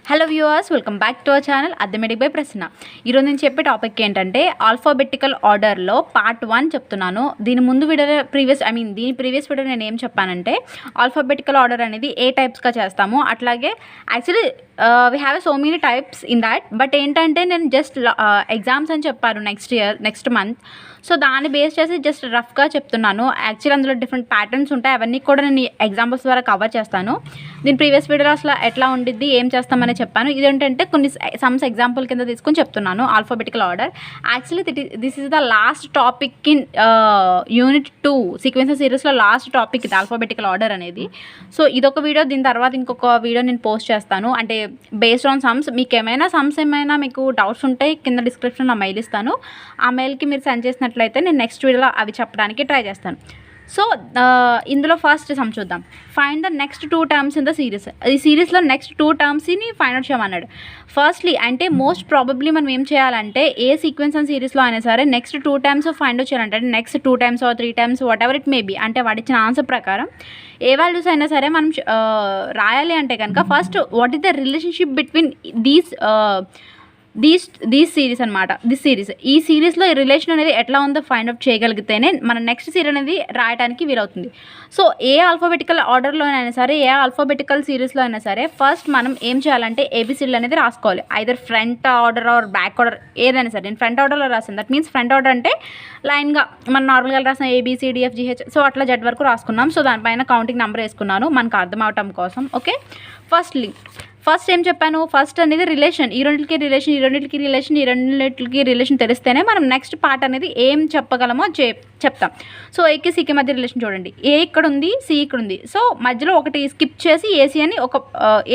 Hello viewers, welcome back to our channel arithmetic by Prasanna. ఈరోజు నేను చెప్పే టాపిక్ ఏంటంటే ఆల్ఫాబెటికల్ ఆర్డర్లో పార్ట్ 1 చెప్తున్నాను. దీని ప్రీవియస్ వీడియో నేను ఏం చెప్పానంటే ఆల్ఫాబెటికల్ ఆర్డర్ అనేది ఏ టైప్స్గా చేస్తాము, అట్లాగే actually we have so many types in that. But ఏంటంటే నేను జస్ట్ ఎగ్జామ్స్ అని చెప్పాను నెక్స్ట్ మంత్. సో దాన్ని బేస్ చేసి జస్ట్ రఫ్గా చెప్తున్నాను. యాక్చువల్లీ అందులో డిఫరెంట్ ప్యాటర్న్స్ ఉంటాయి, అవన్నీ కూడా నేను ఎగ్జాంపుల్స్ ద్వారా కవర్ చేస్తాను. దీని ప్రీవియస్ వీడియోలో అసలు ఎట్లా ఉండిద్ది, ఏం చేస్తామని చెప్పాను. ఇదేంటంటే కొన్ని సమ్స్ ఎగ్జాంపుల్ కింద తీసుకొని చెప్తున్నాను. Alphabetical order actually this is the last topic in unit 2 sequences సిరీస్లో లాస్ట్ టాపిక్ ఇది ఆల్ఫాబెటికల్ ఆర్డర్ అనేది. సో ఇదొక వీడియో, దీని తర్వాత ఇంకొక వీడియో నేను పోస్ట్ చేస్తాను. అంటే బేస్డ్ ఆన్ సమ్స్, మీకు ఏమైనా మీకు డౌట్స్ ఉంటే కింద డిస్క్రిప్షన్ నా మెయిల్ ఇస్తాను. ఆ మెయిల్కి మీరు సెండ్ చేసినట్లయితే నేను నెక్స్ట్ వీడియోలో అవి చెప్పడానికి ట్రై చేస్తాను. సో ఇందులో ఫస్ట్ సమ్ చూద్దాం. Find the next 2 terms in the series. ఈ సిరీస్లో నెక్స్ట్ 2 టర్మ్స్ని ఫైండ్ అవుట్ చేయమన్నాడు. ఫస్ట్లీ అంటే మోస్ట్ ప్రాబబ్లీ మనం ఏం చేయాలంటే ఏ సీక్వెన్స్ అండ్ సిరీస్లో అయినా సరే నెక్స్ట్ 2 టైమ్స్ ఫైండ్ అవుట్ చేయాలంటే next 2 times or 3 times whatever it may be, అంటే వాడిచ్చిన ఆన్సర్ ప్రకారం ఏ వాల్యూస్ అయినా సరే మనం రాయాలి అంటే కనుక first what is the relationship between these series అనమాట. ఈ సిరీస్లో ఈ రిలేషన్ అనేది ఎట్లా ఉందో ఫైండ్ అవుట్ చేయగలిగితేనే మన నెక్స్ట్ సిరీస్ అనేది రాయడానికి వీలవుతుంది. సో ఏ ఆల్ఫాబెటికల్ ఆర్డర్లో అయినా సరే, ఏ ఆల్ఫాబెటికల్ సిరీస్లో అయినా సరే ఫస్ట్ మనం ఏం చేయాలంటే ఏబిసిడీలు అనేది రాసుకోవాలి. Either front order or back order ఏదైనా సరే. నేను ఫ్రంట్ ఆర్డర్లో రాసాను. దట్ మీన్స్ ఫ్రంట్ ఆర్డర్ అంటే లైన్గా మనం నార్మల్గా రాసిన ABCDFGH, సో అట్లా జెడ్ వరకు రాసుకున్నాం. సో దానిపైన కౌంటింగ్ నెంబర్ వేసుకున్నాను మనకు అర్థం అవటం కోసం. ఓకే, ఫస్ట్ ఏం చెప్పాను, ఫస్ట్ అనేది రిలేషన్, ఈ రెండింటికి రిలేషన్ తెలిస్తేనే మనం నెక్స్ట్ పార్ట్ అనేది ఏం చెప్పగలమో చెప్తాం. సో ఏకి సికి మధ్య రిలేషన్ చూడండి. ఏ ఇక్కడ ఉంది, సి ఇక్కడ ఉంది. సో మధ్యలో ఒకటి స్కిప్ చేసి ఏసీ అని ఒక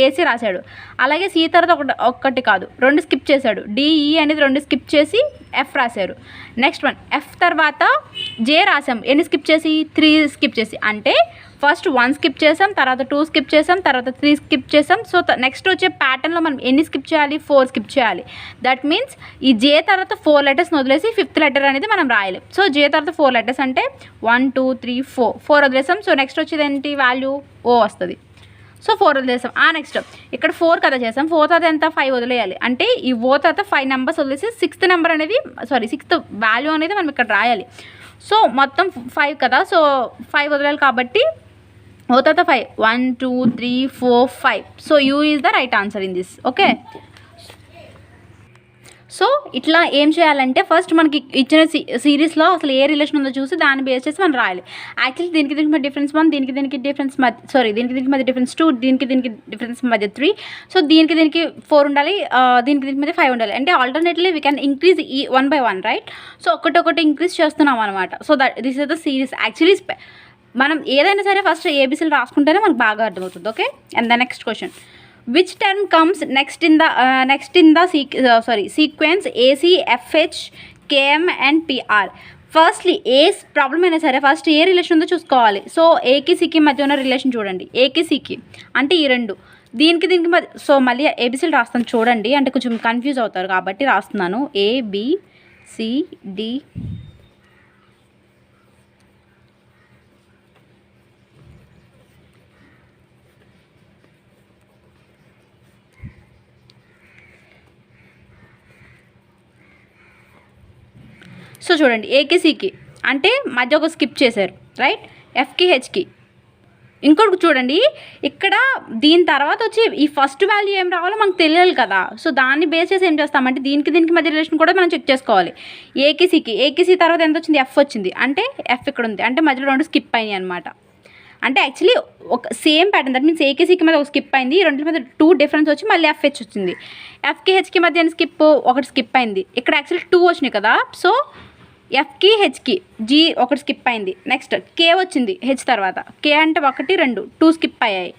ఏసీ రాశాడు. అలాగే సి తర్వాత ఒకటి కాదు 2 స్కిప్ చేశాడు. డిఈ అనేది 2 స్కిప్ చేసి ఎఫ్ రాశారు. నెక్స్ట్ వన్ ఎఫ్ తర్వాత జే రాసాం. ఎన్ని స్కిప్ చేసి 3 స్కిప్ చేసి, అంటే ఫస్ట్ 1 స్కిప్ చేసాం, తర్వాత 2 స్కిప్ చేసాం, తర్వాత 3 స్కిప్ చేసాం. సో నెక్స్ట్ వచ్చే ప్యాటర్న్లో మనం ఎన్ని స్కిప్ చేయాలి, 4 స్కిప్ చేయాలి. దట్ మీన్స్ ఈ జే తర్వాత 4 లెటర్స్ని వదిలేసి 5th లెటర్ అనేది మనం రాయాలి. సో జే తర్వాత 4 లెటర్స్ అంటే 1 2 3 4 వదిలేసాం. సో నెక్స్ట్ వచ్చేది ఏంటి, వాల్యూ ఓ వస్తుంది. సో 4 వదిలేసాం. నెక్స్ట్ ఇక్కడ 4 కదా చేసాం, 4 తర్వాత ఎంత 5 వదిలేయాలి. అంటే ఈ ఓ తర్వాత 5 నెంబర్స్ వదిలేసి 6th వాల్యూ అనేది మనం ఇక్కడ రాయాలి. సో మొత్తం 5 కదా, సో 5 వదిలేయాలి కాబట్టి ఓ తర్వాత 5 1 2 3 4 5. So you is the right answer in this. Okay, so ఇట్లా ఏం చేయాలంటే ఫస్ట్ మనకి ఇచ్చిన సిరీస్లో అసలు ఏ రిలేషన్ ఉందో చూసి దాన్ని బేస్ చేసి మనం రాయాలి. యాక్చువల్లీ దీనికి మధ్య డిఫరెన్స్ 1, దీనికి డిఫరెన్స్ దీనికి మధ్య డిఫరెన్స్ 2, దీనికి డిఫరెన్స్ మధ్య 3. సో దీనికి 4 ఉండాలి, దీనికి మధ్య 5 ఉండాలి. అంటే ఆల్టర్నేట్లీ వీ క్యాన్ ఇంక్రీజ్ ఈ 1 by 1, రైట్? సో ఒకటి ఇంక్రీజ్ చేస్తున్నాం అనమాట. So this is the series. Actually మనం ఏదైనా సరే ఫస్ట్ ఏబిసిలు రాసుకుంటేనే మనకు బాగా అర్థమవుతుంది. Okay, and the next question, which term comes next in the sequence ACFH KM and PR? Firstly A problem అయినా సరే ఫస్ట్ ఏ రిలేషన్ ఉందో చూసుకోవాలి. సో ఏకి సికి మధ్య ఉన్న రిలేషన్ చూడండి. ఏకి సికి అంటే ఈ రెండు, దీనికి మధ్య. సో మళ్ళీ ఏబిసిలు రాస్తాను చూడండి, అంటే కొంచెం కన్ఫ్యూజ్ అవుతారు కాబట్టి రాస్తున్నాను. ABCD. సో చూడండి, ఏకి సికి అంటే మధ్య ఒక స్కిప్ చేశారు, రైట్? ఎఫ్కి హెచ్కి ఇంకోటి చూడండి. ఇక్కడ దీని తర్వాత వచ్చి ఈ ఫస్ట్ వాల్యూ ఏం రావాలో మనకు తెలియాలి కదా. సో దాన్ని బేస్ చేసి ఏం చేస్తామంటే దీనికి మధ్య రిలేషన్ కూడా మనం చెక్ చేసుకోవాలి. ఏకి సి తర్వాత ఎంత వచ్చింది, ఎఫ్ వచ్చింది. అంటే ఎఫ్ ఇక్కడ ఉంది, అంటే మధ్యలో 2 స్కిప్ అయినాయి అనమాట. అంటే యాక్చువల్లీ ఒక సేమ్ ప్యాటర్న్. దట్ మీన్స్ ఏకి సికి మధ్య ఒక స్కిప్ అయింది, రెండింటి మధ్య 2 డిఫరెన్స్ వచ్చి మళ్ళీ FH వచ్చింది. ఎఫ్కి హెచ్కి మధ్య ఒకటి స్కిప్ అయింది. ఇక్కడ యాక్చువల్లీ 2 వచ్చినాయి కదా. సో ఎఫ్కి హెచ్కి జీ ఒకటి స్కిప్ అయింది. నెక్స్ట్ కే వచ్చింది హెచ్ తర్వాత. కే అంటే 1 2 2 స్కిప్ అయ్యాయి.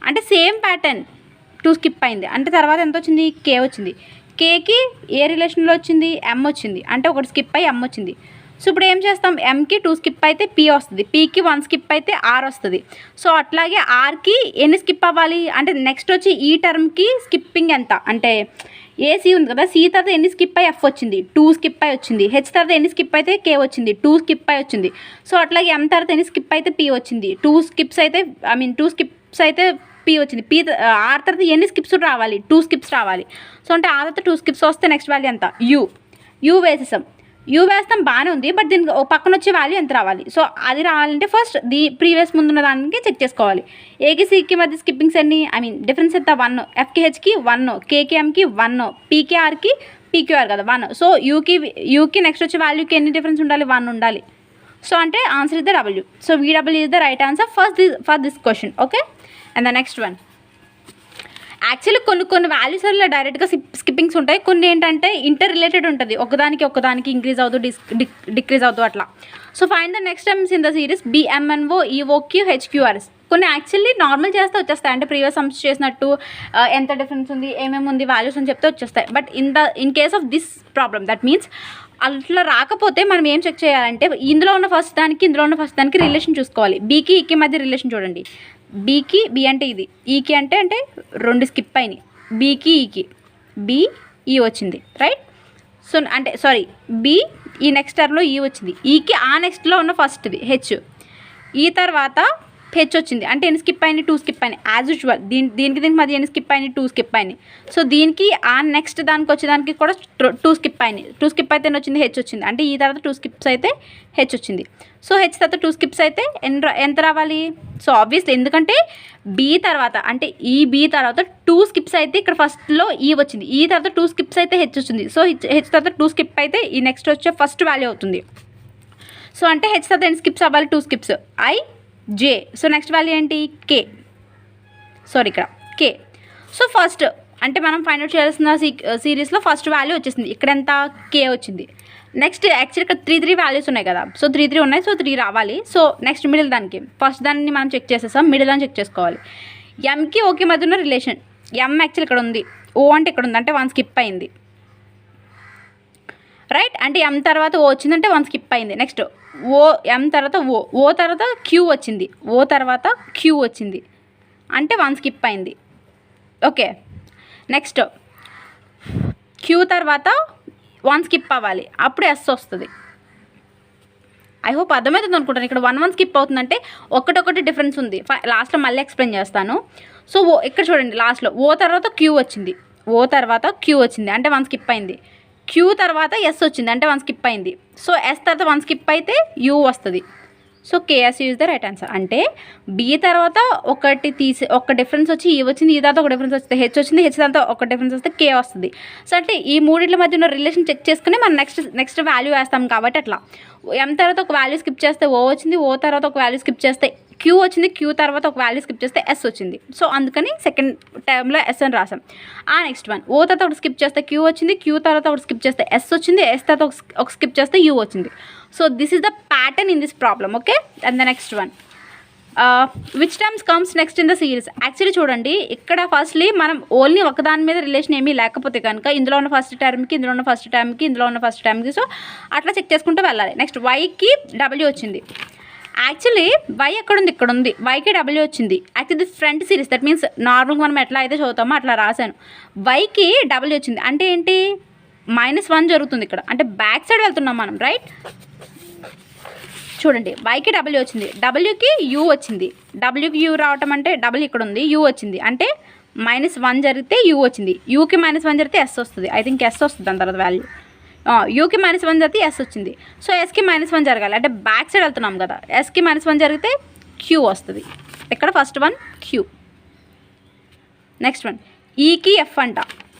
అంటే సేమ్ ప్యాటర్న్ 2 స్కిప్ అయింది. అంటే తర్వాత ఎంత వచ్చింది, కే వచ్చింది. కేకి ఏ రిలేషన్లో వచ్చింది, ఎమ్ వచ్చింది. అంటే ఒకటి స్కిప్ అయ్యి ఎమ్ వచ్చింది. సో ఇప్పుడు ఏం చేస్తాం, ఎంకి 2 స్కిప్ అయితే పీ వస్తుంది, పీకి 1 స్కిప్ అయితే ఆర్ వస్తుంది. సో అట్లాగే ఆర్కి ఎన్ని స్కిప్ అవ్వాలి అంటే నెక్స్ట్ వచ్చి ఈ టర్మ్కి స్కిప్పింగ్ ఎంత అంటే ఏసీ ఉంది కదా, సి తర్వాత ఎన్ని స్కిప్ అయ్యి ఎఫ్ వచ్చింది, 2 స్కిప్ అయ్యి వచ్చింది. హెచ్ తర్వాత ఎన్ని స్కిప్ అయితే కే వచ్చింది, 2 స్కిప్ అయ్యి వచ్చింది. సో అట్లాగే ఎం తర్వాత ఎన్ని స్కిప్ అయితే పీ వచ్చింది, 2 స్కిప్స్ అయితే పీ వచ్చింది. ఆర్ తర్వాత ఎన్ని స్కిప్స్ రావాలి? 2 స్కిప్స్ రావాలి. సో అంటే ఆ తర్వాత 2 స్కిప్స్ వస్తే నెక్స్ట్ వాల్యూ ఎంత? యూ వేసేసాం. యూ వేస్తాం బాగానే ఉంది, బట్ దీనికి ఒక పక్కన వచ్చే వాల్యూ ఎంత రావాలి? సో అది రావాలంటే ఫస్ట్ ప్రీవియస్ ముందున్న దానికి చెక్ చేసుకోవాలి. ఏకి సికి మధ్య స్కిప్పింగ్స్ ఎన్ని, ఐ మీన్ డిఫరెన్స్ ఎంత? 1. ఎఫ్కి హెచ్కి 1, కేకి ఎంకి 1, పీకే ఆర్కి పీక్యూఆర్ కదా 1. సో యూకి నెక్స్ట్ వచ్చే వాల్యూకి ఎన్ని డిఫరెన్స్ ఉండాలి? 1 ఉండాలి. సో అంటే answer is the W. So VW is the right answer for this question. Okay, and the next one. Actually కొన్ని వాల్యూస్లో డైరెక్ట్గా స్కిప్పింగ్స్ ఉంటాయి, కొన్ని ఏంటంటే ఇంటర్ రిలేటెడ్ ఉంటుంది, ఒకదానికి ఇంక్రీజ్ అవుతూ డిక్రీజ్ అవుతూ అట్లా. So find the next times in the series BMNO EOQ HQRS. కొన్ని యాక్చువల్లీ నార్మల్ చేస్తే వచ్చేస్తాయి, అంటే ప్రీవియస్ సమ్స్ చేసినట్టు ఎంత డిఫరెన్స్ ఉంది, ఏమేమి ఉంది వాల్యూస్ అని చెప్తే వచ్చేస్తాయి. But in case of this problem, that means అట్లా రాకపోతే మనం ఏం చెక్ చేయాలంటే ఇందులో ఉన్న ఫస్ట్ దానికి రిలేషన్ చూసుకోవాలి. బీకి ఈకి మధ్య రిలేషన్ చూడండి. బీకి బి అంటే ఇది, ఈకి అంటే 2 స్కిప్ అయినాయి. బీకి ఈకి ఈ వచ్చింది, రైట్? సో అంటే సారీ, బి ఈ నెక్స్ట్ టర్మ్లో ఈ వచ్చింది, ఈకి ఆ నెక్స్ట్లో ఉన్న ఫస్ట్ది హెచ్, ఈ తర్వాత హెచ్ వచ్చింది. అంటే ఎన్ని స్కిప్ అయినాయి? 2 స్కిప్ అయినాయి. యాజ్ యూజువల్ దీనికి మధ్య ఎన్ని స్కిప్ అయినాయి? 2 స్కిప్ అయినాయి. సో దీనికి ఆ నెక్స్ట్ దానికి వచ్చేదానికి కూడా 2 స్కిప్ అయినాయి. 2 స్కిప్ అయితే వచ్చింది హెచ్ వచ్చింది, అంటే ఈ తర్వాత 2 స్కిప్స్ అయితే హెచ్ వచ్చింది. సో హెచ్ తర్వాత 2 స్కిప్స్ అయితే ఎంత రావాలి? సో ఆబ్వియస్లీ ఎందుకంటే బీ తర్వాత, అంటే ఈ బీ తర్వాత 2 స్కిప్స్ అయితే ఇక్కడ ఫస్ట్లో ఈ వచ్చింది, ఈ తర్వాత 2 స్కిప్స్ అయితే హెచ్ వచ్చింది. సో హెచ్ తర్వాత 2 స్కిప్ అయితే ఈ నెక్స్ట్ వచ్చే ఫస్ట్ వాల్యూ అవుతుంది. సో అంటే హెచ్ తర్వాత ఎన్ని స్కిప్స్ అవ్వాలి? 2 skips. J. So next value ఏంటి? K. సారీ ఇక్కడ K. సో ఫస్ట్ అంటే మనం ఫైండ్ అవుట్ చేయాల్సిన సిరీస్లో ఫస్ట్ వాల్యూ వచ్చేసింది. ఇక్కడ ఎంత? K వచ్చింది. నెక్స్ట్ యాక్చువల్లీ ఇక్కడ 3 వాల్యూస్ ఉన్నాయి కదా, సో 3 ఉన్నాయి. సో 3 రావాలి. సో నెక్స్ట్ మిడిల్ దానికి ఫస్ట్ దాన్ని మనం చెక్ చేసేసాం, మిడిల్ దాన్ని చెక్ చేసుకోవాలి. ఎంకి ఓకే మధ్య ఉన్న రిలేషన్, ఎం యాక్చువల్ ఇక్కడ ఉంది, ఓ అంటే ఇక్కడ ఉంది, అంటే 1 స్కిప్ అయింది, రైట్? అంటే ఎం తర్వాత ఓ వచ్చిందంటే 1 స్కిప్ అయింది. నెక్స్ట్ ఎం తర్వాత ఓ తర్వాత క్యూ వచ్చింది, ఓ తర్వాత క్యూ వచ్చింది, అంటే 1 స్కిప్ అయింది. ఓకే, నెక్స్ట్ క్యూ తర్వాత 1 స్కిప్ అవ్వాలి, అప్పుడు ఎస్ వస్తుంది. ఐ హోప్ అర్థమవుతుంది అనుకుంటాను. ఇక్కడ 1 స్కిప్ అవుతుందంటే ఒకటి డిఫరెన్స్ ఉంది, లాస్ట్లో మళ్ళీ ఎక్స్ప్లెయిన్ చేస్తాను. సో ఇక్కడ చూడండి, లాస్ట్లో ఓ తర్వాత క్యూ వచ్చింది, అంటే 1 స్కిప్ అయింది. క్యూ తర్వాత ఎస్ వచ్చింది, అంటే 1 స్కిప్ అయింది. సో ఎస్ తర్వాత 1 స్కిప్ అయితే యూ వస్తుంది. So KS is the right answer. అంటే బి తర్వాత ఒక డిఫరెన్స్ వచ్చి ఈ వచ్చింది, ఈ తర్వాత ఒక డిఫరెన్స్ వస్తే హెచ్ వచ్చింది, హెచ్ తర్వాత ఒక డిఫరెన్స్ వస్తే కే వస్తుంది. సో అంటే ఈ మూడింటి మధ్య ఉన్న రిలేషన్ చెక్ చేసుకుని మనం నెక్స్ట్ వాల్యూ వేస్తాం. కాబట్టి అట్లా ఎం తర్వాత ఒక వాల్యూ స్కిప్ చేస్తే ఓ వచ్చింది, ఓ తర్వాత ఒక వాల్యూ స్కిప్ చేస్తే క్యూ వచ్చింది, క్యూ తర్వాత ఒక వాల్యూ స్కిప్ చేస్తే ఎస్ వచ్చింది. సో అందుకని సెకండ్ టర్మ్లో ఎస్ అని రాసాం. ఆ నెక్స్ట్ వన్ ఓ తర్వాత ఒకటి స్కిప్ చేస్తే క్యూ వచ్చింది, క్యూ తర్వాత ఒకటి స్కిప్ చేస్తే ఎస్ వచ్చింది, ఎస్ తర్వాత ఒక స్కిప్ చేస్తే యూ వచ్చింది. So this is the pattern in this problem. Okay, and the next one which terms comes next in the series. Actually చూడండి, ఇక్కడ ఫస్ట్లీ మనం ఓన్లీ ఒకదాని మీద రిలేషన్ ఏమీ లేకపోతే కనుక ఇందులో ఉన్న ఫస్ట్ టర్మ్కి, ఇందులో ఉన్న ఫస్ట్ టర్మ్కి, ఇందులో ఉన్న ఫస్ట్ టర్మ్కి, సో అట్లా చెక్ చేసుకుంటూ వెళ్ళాలి. నెక్స్ట్ వైకి డబ్ల్యూ వచ్చింది. యాక్చువల్లీ వై ఎక్కడుంది? ఇక్కడ ఉంది. వైకి డబ్ల్యూ వచ్చింది. Actually this front series, that means నార్మల్గా మనం ఎట్లా అయితే చదువుతామో అట్లా రాశాను. వైకి డబ్ల్యూ వచ్చింది అంటే ఏంటి? -1 జరుగుతుంది ఇక్కడ, అంటే బ్యాక్ సైడ్ వెళ్తున్నాం మనం, రైట్? చూడండి, వైకి డబ్ల్యూ వచ్చింది, డబ్ల్యూకి యూ వచ్చింది. డబ్ల్యూకి యూ రావటం అంటే డబ్ల్యూ ఇక్కడ ఉంది, యూ వచ్చింది, అంటే -1 జరిగితే యూ వచ్చింది. యూకి -1 జరిగితే ఎస్ వస్తుంది. ఐ థింక్ ఎస్ వస్తుంది దాని తర్వాత వాల్యూ. యూకి -1 జరిగితే ఎస్ వచ్చింది. సో ఎస్కి -1 జరగాలి, అంటే బ్యాక్ సైడ్ వెళ్తున్నాం కదా. ఎస్కి -1 జరిగితే క్యూ వస్తుంది. ఇక్కడ first one queue. Next one ఈకి ఎఫ్ అంట.